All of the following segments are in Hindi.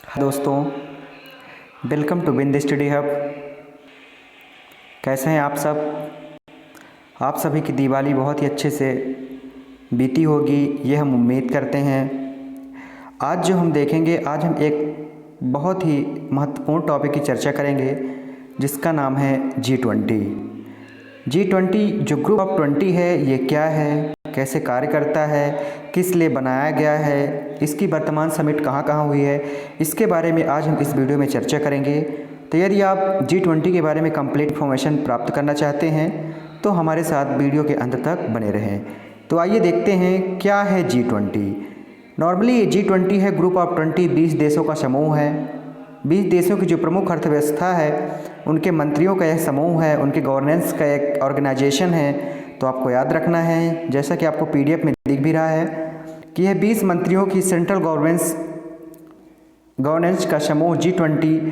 दोस्तों, welcome to Bind study hub. कैसे हैं आप सब? आप सभी की दिवाली बहुत ही अच्छे से बीती होगी, ये हम उम्मीद करते हैं। आज जो हम देखेंगे, आज हम एक बहुत ही महत्वपूर्ण टॉपिक की चर्चा करेंगे जिसका नाम है G20। G20 जो ग्रुप ऑफ 20 है, ये क्या है, कैसे कार्य करता है, किस लिए बनाया गया है, इसकी वर्तमान समिट कहाँ कहाँ हुई है, इसके बारे में आज हम इस वीडियो में चर्चा करेंगे। तो यदि आप G20 के बारे में कंप्लीट इन्फॉर्मेशन प्राप्त करना चाहते हैं तो हमारे साथ वीडियो के अंत तक बने रहें। तो आइए देखते हैं क्या है G20। नॉर्मली ये G20 है ग्रुप ऑफ 20 देशों का समूह है। 20 देशों की जो प्रमुख अर्थव्यवस्था है उनके मंत्रियों का यह समूह है, उनके गवर्नेंस का एक ऑर्गेनाइजेशन है। तो आपको याद रखना है, जैसा कि आपको PDF में दिख भी रहा है, कि यह 20 मंत्रियों की सेंट्रल गवर्नेंस का समूह G20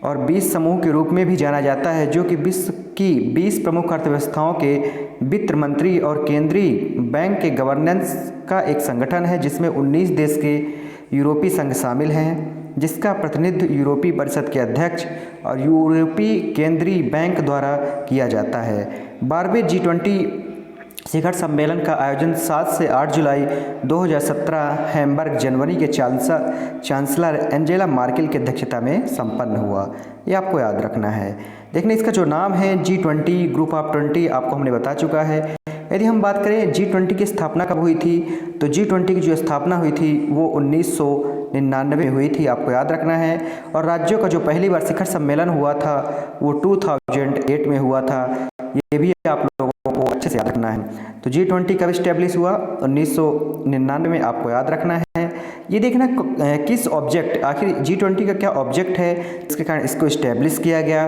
और 20 समूह के रूप में भी जाना जाता है, जो कि विश्व की 20 प्रमुख अर्थव्यवस्थाओं के वित्त मंत्री और केंद्रीय बैंक के गवर्नेंस का एक संगठन है, जिसमें 19 देश के यूरोपीय संघ शामिल हैं, जिसका प्रतिनिधित्व यूरोपीय परिषद के अध्यक्ष और यूरोपीय केंद्रीय बैंक द्वारा किया जाता है। 12वें G20 शिखर सम्मेलन का आयोजन 7 से 8 जुलाई 2017 हैम्बर्ग जर्मनी के चांसलर एंजेला मार्केल की अध्यक्षता में संपन्न हुआ। ये आपको याद रखना है। देखने इसका जो नाम है G20 ग्रुप ऑफ 20 आपको हमने बता चुका है। यदि हम बात करें G20 की स्थापना कब हुई थी, तो G20 की जो स्थापना हुई थी वो 1999 में हुई थी, आपको याद रखना है। और राज्यों का जो पहली बार शिखर सम्मेलन हुआ था वो 2008 में हुआ था। ये भी आप लोगों को अच्छे से याद रखना है। तो G20 कब इस्टेब्लिश हुआ? 1999 में, आपको याद रखना है। ये देखना किस ऑब्जेक्ट, आखिर G20 का क्या ऑब्जेक्ट है इसके कारण इसको इस्टेब्लिश किया गया।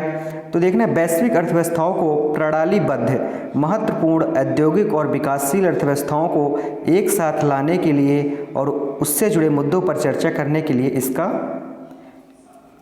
तो देखना वैश्विक अर्थव्यवस्थाओं को प्रणालीबद्ध, महत्वपूर्ण औद्योगिक और विकासशील अर्थव्यवस्थाओं को एक साथ लाने के लिए और उससे जुड़े मुद्दों पर चर्चा करने के लिए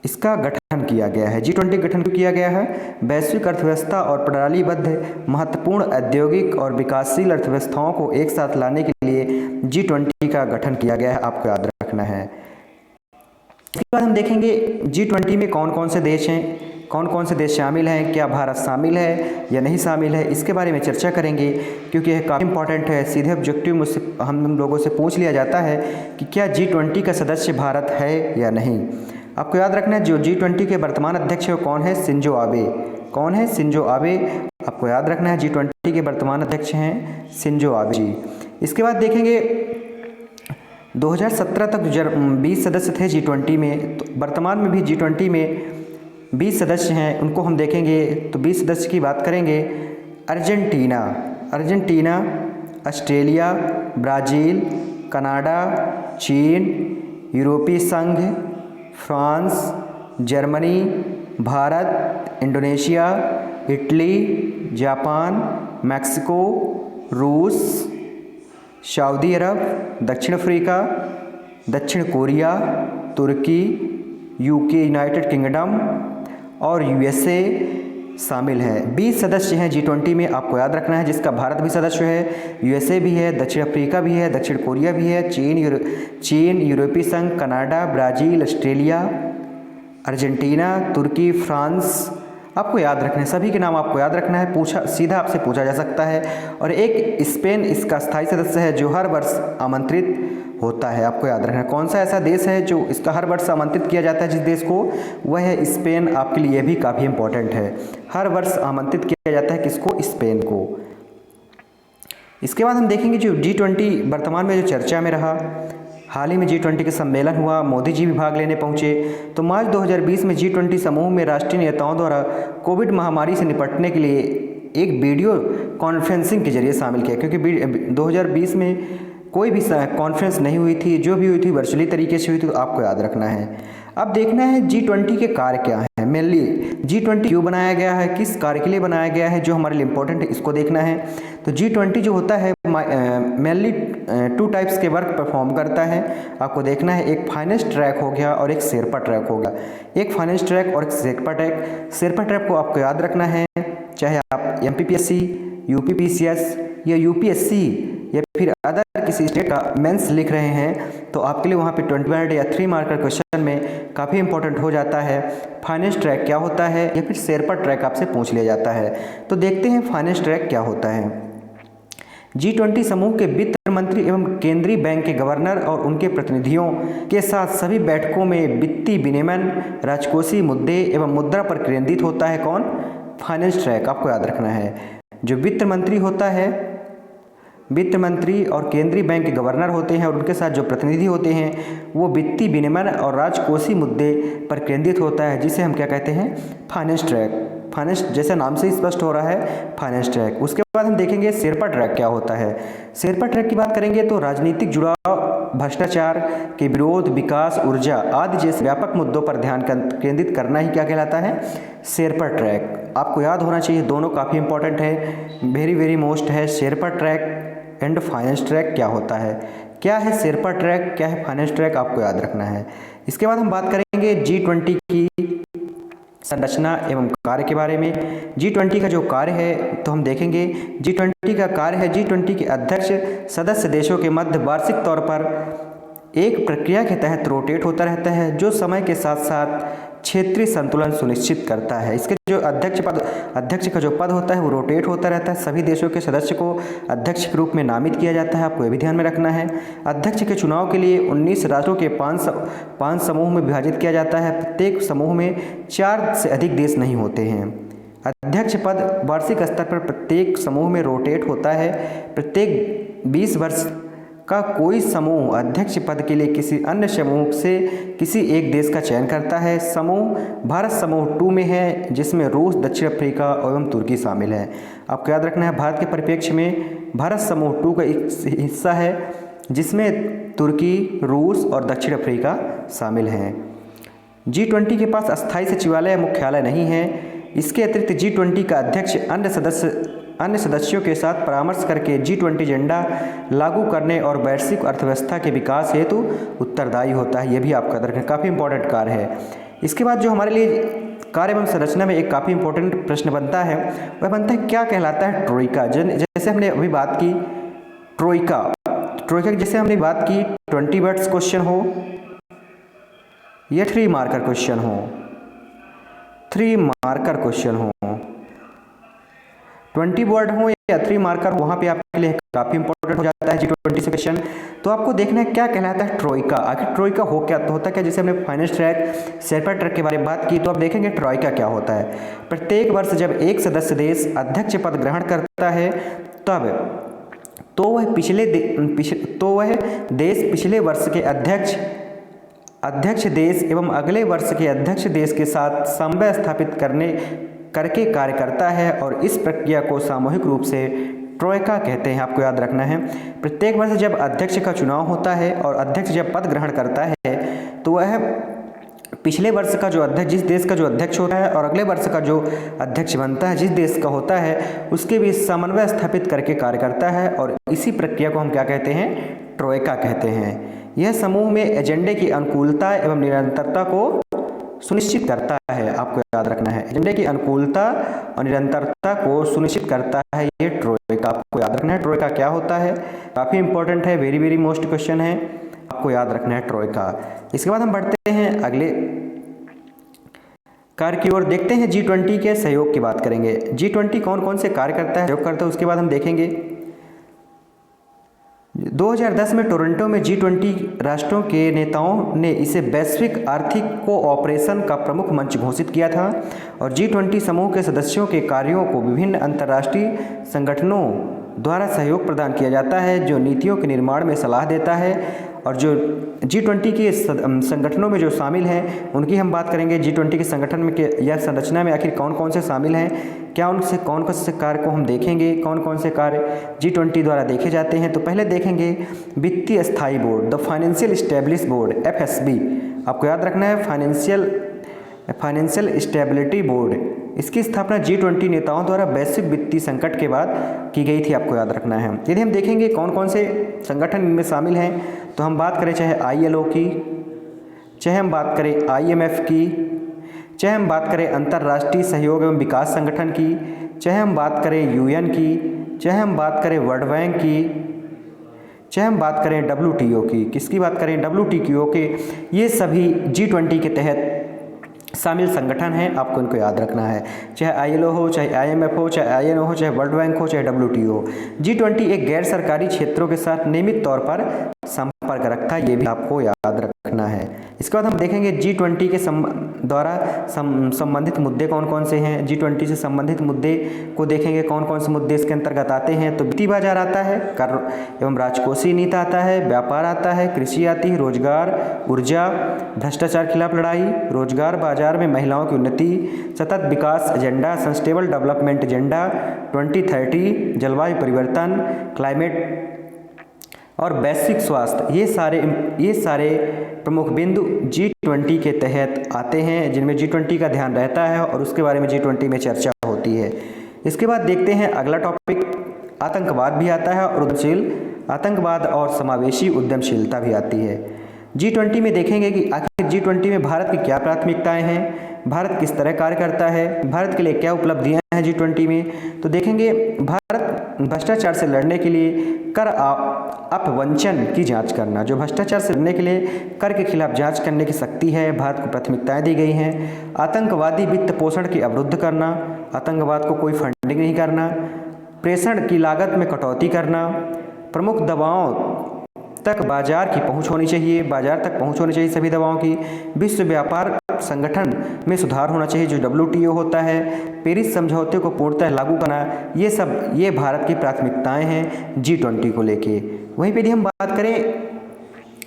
इसका गठन किया गया है। G20 गठन क्यों किया गया है? वैश्विक अर्थव्यवस्था और प्रणालीबद्ध, महत्वपूर्ण औद्योगिक और विकासशील अर्थव्यवस्थाओं को एक साथ लाने के लिए G20 का गठन किया गया है, आपको याद रखना है। इसके बाद हम देखेंगे G20 में कौन कौन से देश हैं, कौन कौन से देश शामिल हैं, क्या भारत शामिल है या नहीं शामिल है, इसके बारे में चर्चा करेंगे, क्योंकि यह काफ़ी इंपॉर्टेंट है। सीधे ऑब्जेक्टिव मुझसे हम लोगों से पूछ लिया जाता है कि क्या G20 का सदस्य भारत है या नहीं। आपको याद रखना है जो G20 के वर्तमान अध्यक्ष है कौन है? Shinzo Abe. कौन है? Shinzo Abe. आपको याद रखना है G20 के वर्तमान अध्यक्ष हैं शिंजो आबे जी। इसके बाद देखेंगे 2017 तक 20 सदस्य थे G20 में, तो वर्तमान में भी G20 में 20 सदस्य हैं, उनको हम देखेंगे। तो 20 सदस्य की बात करेंगे। अर्जेंटीना, ऑस्ट्रेलिया, ब्राज़ील, कनाडा, चीन, यूरोपीय संघ, France, Germany, Bharat, Indonesia, Italy, Japan, Mexico, रूस, सऊदी अरब, दक्षिण अफ्रीका, दक्षिण कोरिया, तुर्की, UK यूनाइटेड किंगडम और USA शामिल है। 20 सदस्य हैं G20 में, आपको याद रखना है, जिसका भारत भी सदस्य है, USA भी है, दक्षिण अफ्रीका भी है, दक्षिण कोरिया भी है, चीन, यूरोपीय संघ, कनाडा, ब्राज़ील, ऑस्ट्रेलिया, अर्जेंटीना, तुर्की, फ्रांस। आपको याद रखना है, सभी के नाम आपको याद रखना है, सीधा आपसे पूछा जा सकता है। और एक स्पेन इसका स्थायी सदस्य है जो हर वर्ष आमंत्रित होता है, आपको याद रखना है। कौन सा ऐसा देश है जो इसका हर वर्ष आमंत्रित किया जाता है जिस देश को? वह है स्पेन। आपके लिए भी काफ़ी इंपॉर्टेंट है, हर वर्ष आमंत्रित किया जाता है किसको? स्पेन को। इसके बाद हम देखेंगे जो G20 वर्तमान में जो चर्चा में रहा, हाल ही में G20 का सम्मेलन हुआ, मोदी जी भी भाग लेने पहुंचे। तो मार्च 2020 में G20 समूह में राष्ट्रीय नेताओं द्वारा कोविड महामारी से निपटने के लिए एक वीडियो कॉन्फ्रेंसिंग के जरिए शामिल किया, क्योंकि 2020 में कोई भी कॉन्फ्रेंस नहीं हुई थी, जो भी हुई थी वर्चुअली तरीके से हुई थी। तो आपको याद रखना है। अब देखना है G20 के कार्य क्या है, मेनली G20 क्यों बनाया गया है, किस कार्य के लिए बनाया गया है, जो हमारे लिए इंपॉर्टेंट है इसको देखना है। तो G20 जो होता है मेनली 2 टाइप्स के वर्क परफॉर्म करता है, आपको देखना है। एक फाइनेंस ट्रैक हो गया और एक शेरपा ट्रैक हो गया। एक फाइनेंस ट्रैक और एक शेरपा ट्रैक को आपको याद रखना है, चाहे आप MPPSC, UPPCS या UPSC या फिर अदर किसी स्टेट का मेंस लिख रहे हैं तो आपके लिए वहाँ पे 20 मिनट या 3 मार्कर क्वेश्चन में काफ़ी इंपॉर्टेंट हो जाता है। फाइनेंस ट्रैक क्या होता है या फिर शेरपा ट्रैक आपसे पूछ लिया जाता है। तो देखते हैं फाइनेंस ट्रैक क्या होता है। G20 समूह के वित्त मंत्री एवं केंद्रीय बैंक के गवर्नर और उनके प्रतिनिधियों के साथ सभी बैठकों में वित्तीय विनियमन, राजकोषीय मुद्दे एवं मुद्रा पर केंद्रित होता है। कौन? फाइनेंस ट्रैक आपको याद रखना है। जो वित्त मंत्री होता है, वित्त मंत्री और केंद्रीय बैंक के गवर्नर होते हैं और उनके साथ जो प्रतिनिधि होते हैं वो वित्तीय विनियमन और राजकोषीय मुद्दे पर केंद्रित होता है, जिसे हम क्या कहते हैं? Finance track. फाइनेंस जैसे नाम से ही स्पष्ट हो रहा है, फाइनेंस ट्रैक। उसके बाद हम देखेंगे शेरपा ट्रैक क्या होता है। शेरपा ट्रैक की बात करेंगे तो राजनीतिक जुड़ाव, भ्रष्टाचार के विरोध, विकास, ऊर्जा आदि जैसे व्यापक मुद्दों पर ध्यान केंद्रित करना ही क्या कहलाता है? शेरपा ट्रैक। आपको याद होना चाहिए, दोनों काफ़ी इंपॉर्टेंट है, वेरी मोस्ट है। Sherpa track and finance track क्या होता है? क्या है शेरपा ट्रैक, क्या है फाइनेंस ट्रैक, आपको याद रखना है। इसके बाद हम बात करेंगे G20 की संरचना एवं कार्य के बारे में। G20 का जो कार्य है तो हम देखेंगे G20 का कार्य है, G20 के अध्यक्ष सदस्य देशों के मध्य वार्षिक तौर पर एक प्रक्रिया के तहत रोटेट होता रहता है, जो समय के साथ साथ क्षेत्रीय संतुलन सुनिश्चित करता है। इसके जो अध्यक्ष का जो पद होता है वो रोटेट होता रहता है। सभी देशों के सदस्य को अध्यक्ष के रूप में नामित किया जाता है, आपको ये भी ध्यान में रखना है। अध्यक्ष के चुनाव के लिए 19 राष्ट्रों के 5 समूह में विभाजित किया जाता है। प्रत्येक समूह में 4 से अधिक देश नहीं होते हैं। अध्यक्ष पद वार्षिक स्तर पर प्रत्येक समूह में रोटेट होता है। प्रत्येक 20 वर्ष का कोई समूह अध्यक्ष पद के लिए किसी अन्य समूह से किसी एक देश का चयन करता है। समूह भारत समूह 2 में है, जिसमें रूस, दक्षिण अफ्रीका एवं तुर्की शामिल है। आपको याद रखना है, भारत के परिप्रेक्ष्य में भारत समूह 2 का एक हिस्सा है, जिसमें तुर्की, रूस और दक्षिण अफ्रीका शामिल हैं। G20 के पास अस्थायी सचिवालय मुख्यालय नहीं है। इसके अतिरिक्त G20 का अध्यक्ष अन्य सदस्यों के साथ परामर्श करके G20 एजेंडा लागू करने और वैश्विक अर्थव्यवस्था के विकास हेतु उत्तरदायी होता है। यह भी आपका याद रखना, काफ़ी इंपॉर्टेंट कार्य है। इसके बाद जो हमारे लिए कार्य एवं संरचना में एक काफ़ी इंपॉर्टेंट प्रश्न बनता है, वह बनता है क्या कहलाता है ट्रोइका। जैसे हमने अभी बात की ट्रोइका की जैसे हमने बात की 20 वर्ड्स क्वेश्चन हो या 3 मार्कर क्वेश्चन हो, 3 मार्कर क्वेश्चन हो, 20 वर्ड हो या 3 मार्कर, वहाँ पे आपके लिए काफ़ी इंपॉर्टेंट हो जाता है G20 से क्वेश्चन। तो आपको देखना है क्या कहलाता है ट्रोइका। आखिर ट्रोइका होता क्या? जैसे हमने फाइनेंस ट्रैक, शेरपा ट्रैक के बारे में बात की, तो आप देखेंगे ट्रोइका क्या होता है। प्रत्येक वर्ष जब एक सदस्य देश अध्यक्ष पद ग्रहण करता है तब तो वह देश पिछले वर्ष के अध्यक्ष देश एवं अगले वर्ष के अध्यक्ष देश के साथ समन्वय स्थापित करके कार्य करता है और इस प्रक्रिया को सामूहिक रूप से ट्रोइका कहते हैं। आपको याद रखना है, प्रत्येक वर्ष जब अध्यक्ष का चुनाव होता है और अध्यक्ष जब पद ग्रहण करता है तो वह पिछले वर्ष का जो अध्यक्ष, जिस देश का जो अध्यक्ष होता है और अगले वर्ष का जो अध्यक्ष बनता है, जिस देश का होता है, उसके बीच समन्वय स्थापित करके कार्य करता है और इसी प्रक्रिया को हम क्या कहते हैं? ट्रोइका कहते हैं। यह समूह में एजेंडे की अनुकूलता एवं निरंतरता को सुनिश्चित करता है। आपको याद रखना है, एजेंडे की अनुकूलता और निरंतरता को सुनिश्चित करता है ये ट्रोइका। आपको याद रखना है ट्रोइका क्या होता है, काफ़ी इंपॉर्टेंट है, वेरी मोस्ट क्वेश्चन है, आपको याद रखना है ट्रोइका। इसके बाद हम बढ़ते हैं अगले कार्य की ओर, देखते हैं G20 के सहयोग की बात करेंगे। G20 कौन कौन से कार्य करता है, सहयोग करता है, उसके बाद हम देखेंगे। 2010 में टोरंटो में G20 राष्ट्रों के नेताओं ने इसे वैश्विक आर्थिक कोऑपरेशन का प्रमुख मंच घोषित किया था और G20 समूह के सदस्यों के कार्यों को विभिन्न अंतर्राष्ट्रीय संगठनों द्वारा सहयोग प्रदान किया जाता है, जो नीतियों के निर्माण में सलाह देता है। और जो G20 के संगठनों में जो शामिल हैं उनकी हम बात करेंगे। G20 के संगठन में या संरचना में आखिर कौन कौन से शामिल हैं, क्या उनसे कौन कौन से कार्य को हम देखेंगे, कौन कौन से कार्य G20 द्वारा देखे जाते हैं। तो पहले देखेंगे वित्तीय स्थायी board, the financial stability board, FSB। आपको याद रखना है फाइनेंशियल स्टेबिलिटी बोर्ड। इसकी स्थापना G20 नेताओं द्वारा वैश्विक वित्तीय संकट के बाद की गई थी, आपको याद रखना है। यदि हम देखेंगे कौन कौन से संगठन इनमें शामिल हैं, तो हम बात करें चाहे ILO की, चाहे हम बात करें IMF की, चाहे हम बात करें अंतर्राष्ट्रीय सहयोग एवं विकास संगठन की, चाहे हम बात करें UN की, चाहे हम बात करें वर्ल्ड बैंक की, चाहे हम बात करें WTO की, किसकी बात करें, WTO के, ये सभी G20 के तहत शामिल संगठन हैं, आपको इनको याद रखना है। चाहे ILO हो, चाहे IMF हो, चाहे INO हो, चाहे वर्ल्ड बैंक हो, चाहे WTO। G20 एक गैर सरकारी क्षेत्रों के साथ नियमित तौर पर संपर्क रखता है, ये भी आपको याद रखना है। इसके बाद हम देखेंगे G20 के द्वारा संबंधित मुद्दे कौन कौन से हैं। G20 से संबंधित मुद्दे को देखेंगे, कौन कौन से मुद्दे इसके अंतर्गत आते हैं। तो वित्तीय बाजार आता है, कर एवं राजकोषीय नीति आता है, व्यापार आता है, कृषि आती है, रोजगार, ऊर्जा, भ्रष्टाचार खिलाफ लड़ाई, रोजगार बाजार में महिलाओं की उन्नति, सतत विकास एजेंडा, सस्टेनेबल डेवलपमेंट एजेंडा 2030, जलवायु परिवर्तन, क्लाइमेट और वैश्विक स्वास्थ्य, ये सारे प्रमुख बिंदु G20 के तहत आते हैं, जिनमें G20 का ध्यान रहता है और उसके बारे में G20 में चर्चा होती है। इसके बाद देखते हैं अगला टॉपिक, आतंकवाद भी आता है और आतंकवाद और समावेशी उद्यमशीलता भी आती है। G20 में देखेंगे कि आखिर G20 में भारत की क्या प्राथमिकताएं हैं, भारत किस तरह कार्य करता है, भारत के लिए क्या उपलब्धियां हैं G20 में। तो देखेंगे भारत भ्रष्टाचार से लड़ने के लिए कर अपवंचन की जांच करना, जो भ्रष्टाचार से लड़ने के लिए कर के खिलाफ जांच करने की शक्ति है, भारत को प्राथमिकताएं दी गई हैं। आतंकवादी वित्त पोषण की अवरुद्ध करना, आतंकवाद को कोई फंडिंग नहीं करना, प्रेषण की लागत में कटौती करना, प्रमुख दवाओं तक बाजार की पहुंच होनी चाहिए, बाजार तक पहुंच होनी चाहिए सभी दवाओं की, विश्व व्यापार संगठन में सुधार होना चाहिए जो WTO होता है, पेरिस समझौते को पूर्णतः लागू करना, ये भारत की प्राथमिकताएं हैं G20 को लेके। वहीं पे यदि हम बात करें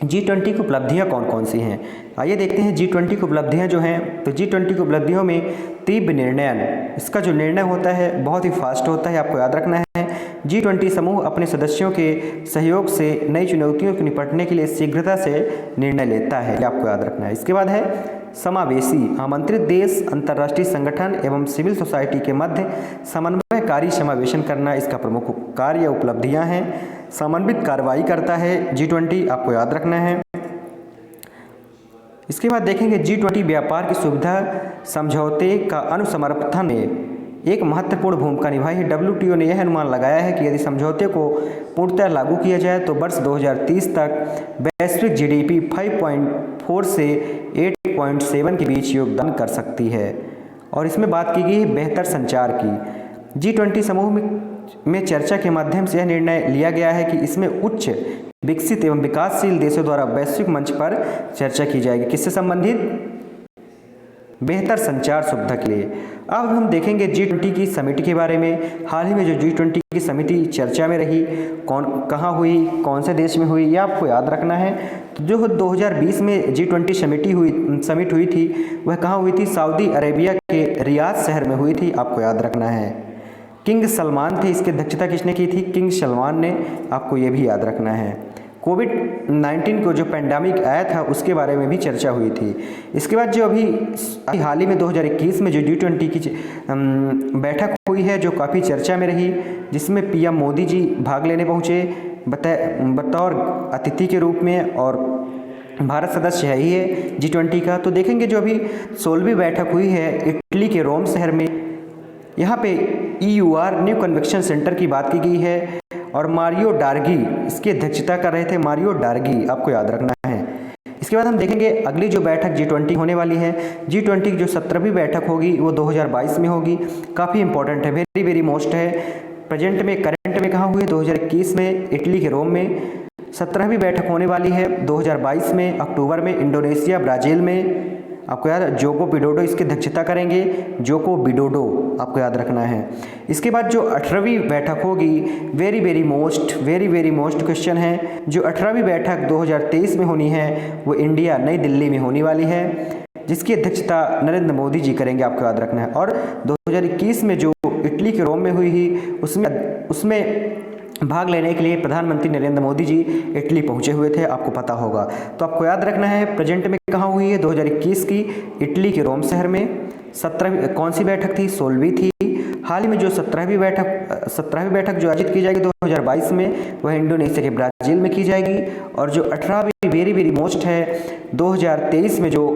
G20 की उपलब्धियां कौन कौन सी हैं, आइए देखते हैं G20 की उपलब्धियां जो हैं। तो G20 की उपलब्धियों में तीव्र निर्णयन, इसका जो निर्णय होता है बहुत ही फास्ट होता है, आपको याद रखना है। G20 समूह अपने सदस्यों के सहयोग से नई चुनौतियों से निपटने के लिए शीघ्रता से निर्णय लेता है, ये आपको याद रखना है। इसके बाद है समावेशी, आमंत्रित देश, अंतर्राष्ट्रीय संगठन एवं सिविल सोसाइटी के मध्य समन्वयकारी समावेशन करना इसका प्रमुख कार्य उपलब्धियां हैं। समन्वित कार्रवाई करता है G20, आपको याद रखना है। इसके बाद देखेंगे G20 व्यापार की सुविधा समझौते का अनुसमर्थन में एक महत्वपूर्ण भूमिका निभाई है। WTO ने यह अनुमान लगाया है कि यदि समझौते को पूर्णतः लागू किया जाए तो वर्ष 2030 तक वैश्विक GDP 5.4 से 8.7 के बीच योगदान कर सकती है। और इसमें बात की गई है बेहतर संचार की। G20 समूह में चर्चा के माध्यम से यह निर्णय लिया गया है कि इसमें उच्च विकसित एवं विकासशील देशों द्वारा वैश्विक मंच पर चर्चा की जाएगी, किससे संबंधित, बेहतर संचार सुविधा के लिए। अब हम देखेंगे G20 की समिति के बारे में। हाल ही में जो G20 की समिति चर्चा में रही, कहाँ हुई, कौन से देश में हुई, यह आपको याद रखना है। तो जो 2020 में G20 समिट हुई थी वह कहाँ हुई थी, सऊदी अरेबिया के रियाद शहर में हुई थी, आपको याद रखना है। किंग सलमान थे, इसकी अध्यक्षता किसने की थी, किंग सलमान ने, आपको ये भी याद रखना है। कोविड-19 को जो पेंडेमिक आया था उसके बारे में भी चर्चा हुई थी। इसके बाद जो अभी हाल ही में 2021 में जो G20 की बैठक हुई है जो काफ़ी चर्चा में रही, जिसमें PM मोदी जी भाग लेने पहुँचे बतौर अतिथि के रूप में, और भारत सदस्य है ही है G20 का। तो देखेंगे जो अभी 16वीं बैठक हुई है इटली के रोम शहर में, यहाँ पे EUR न्यू कन्वेंशन सेंटर की बात की गई है और मारियो ड्रागी इसकी अध्यक्षता कर रहे थे, मारियो ड्रागी, आपको याद रखना है। इसके बाद हम देखेंगे अगली जो बैठक G20 होने वाली है, G20 की जो 17वीं बैठक होगी वो 2022 में होगी, काफ़ी इंपॉर्टेंट है, वेरी मोस्ट है। करंट में कहाँ हुई, 2021 में इटली के रोम में। 17वीं बैठक होने वाली है 2022 में अक्टूबर में इंडोनेशिया ब्राज़ील में, आपको याद, जोको विडोडो इसकी अध्यक्षता करेंगे, जोको विडोडो, आपको याद रखना है। इसके बाद जो 18वीं बैठक होगी, वेरी मोस्ट क्वेश्चन है, जो 18वीं बैठक 2023 में होनी है वो इंडिया नई दिल्ली में होने वाली है, जिसकी अध्यक्षता नरेंद्र मोदी जी करेंगे, आपको याद रखना है। और 2021 में जो इटली के रोम में हुई ही उसमें भाग लेने के लिए प्रधानमंत्री नरेंद्र मोदी जी इटली पहुंचे हुए थे, आपको पता होगा। तो आपको याद रखना है प्रेजेंट में कहाँ हुई है, 2021 की इटली के रोम शहर में। 17वीं कौन सी बैठक थी, 16वीं थी। हाल ही में जो 17वीं बैठक जो आयोजित की जाएगी 2022 में वह इंडोनेशिया के ब्राज़ील में की जाएगी। और जो 18वीं वेरी मोस्ट है 2023 में जो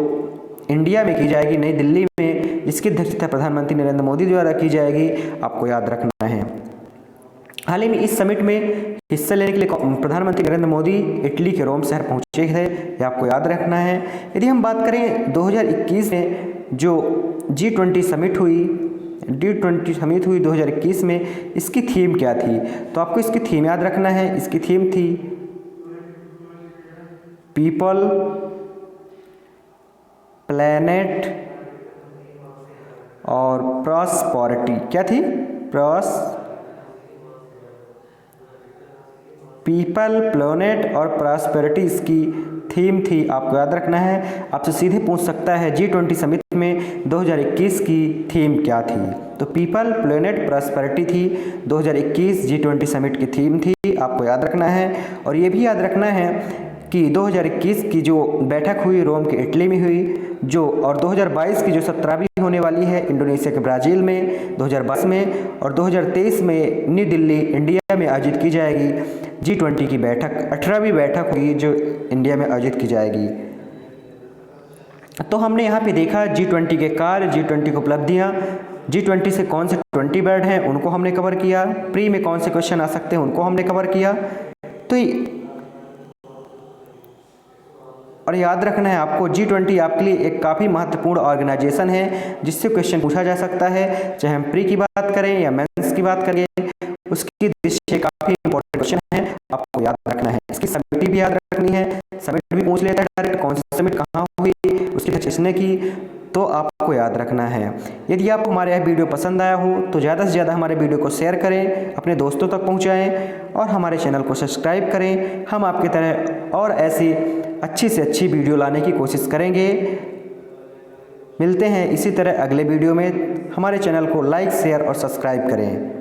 इंडिया में की जाएगी नई दिल्ली में, जिसकी अध्यक्षता प्रधानमंत्री नरेंद्र मोदी द्वारा की जाएगी, आपको याद रखना है। हाल ही में इस समिट में हिस्सा लेने के लिए प्रधानमंत्री नरेंद्र मोदी इटली के रोम शहर पहुंचे थे, ये आपको याद रखना है। यदि हम बात करें 2021 में जो G20 समिट हुई 2021 में, इसकी थीम क्या थी? तो आपको इसकी थीम याद रखना है। इसकी थीम थी पीपल, प्लैनेट और प्रॉस्पेरिटी। क्या थी? पीपल, प्लैनेट और प्रॉस्पेरिटी इसकी थीम थी, आपको याद रखना है। आपसे सीधे पूछ सकता है G20 समिट में 2021 की थीम क्या थी? तो पीपल, प्लैनेट, प्रॉस्पेरिटी थी 2021 G20 समिट की थीम थी, आपको याद रखना है। और ये भी याद रखना है कि 2021 की जो बैठक हुई रोम के इटली में हुई, और 2022 की जो 17वीं होने वाली है इंडोनेशिया के ब्राज़ील में 2022 में, और 2023 में नई दिल्ली इंडिया में आयोजित की जाएगी G20 की बैठक, 18वीं बैठक होगी जो इंडिया में आयोजित की जाएगी। तो हमने यहाँ पे देखा G20 के कार्य, G20 की उपलब्धियाँ, G20 से कौन से 20 वर्ड हैं उनको हमने कवर किया, प्री में कौन से क्वेश्चन आ सकते हैं उनको हमने कवर किया। तो और याद रखना है आपको G20 आपके लिए एक काफ़ी महत्वपूर्ण ऑर्गेनाइजेशन है जिससे क्वेश्चन पूछा जा सकता है, चाहे हम प्री की बात करें या मेंस की बात करें, उसकी दृष्टि से काफ़ी इंपॉर्टेंट क्वेश्चन है, आपको याद रखना है। इसकी समिट भी याद रखनी है, समिट भी पूछ लेता है डायरेक्ट, कौन सी समिट कहाँ हुई, उसकी किसने की, तो आपको याद रखना है। यदि आपको हमारे यह वीडियो पसंद आया हो तो ज़्यादा से ज़्यादा हमारे वीडियो को शेयर करें, अपने दोस्तों तक पहुँचाएँ और हमारे चैनल को सब्सक्राइब करें। हम आपकी तरह और ऐसी अच्छी से अच्छी वीडियो लाने की कोशिश करेंगे। मिलते हैं इसी तरह अगले वीडियो में। हमारे चैनल को लाइक, शेयर और सब्सक्राइब करें।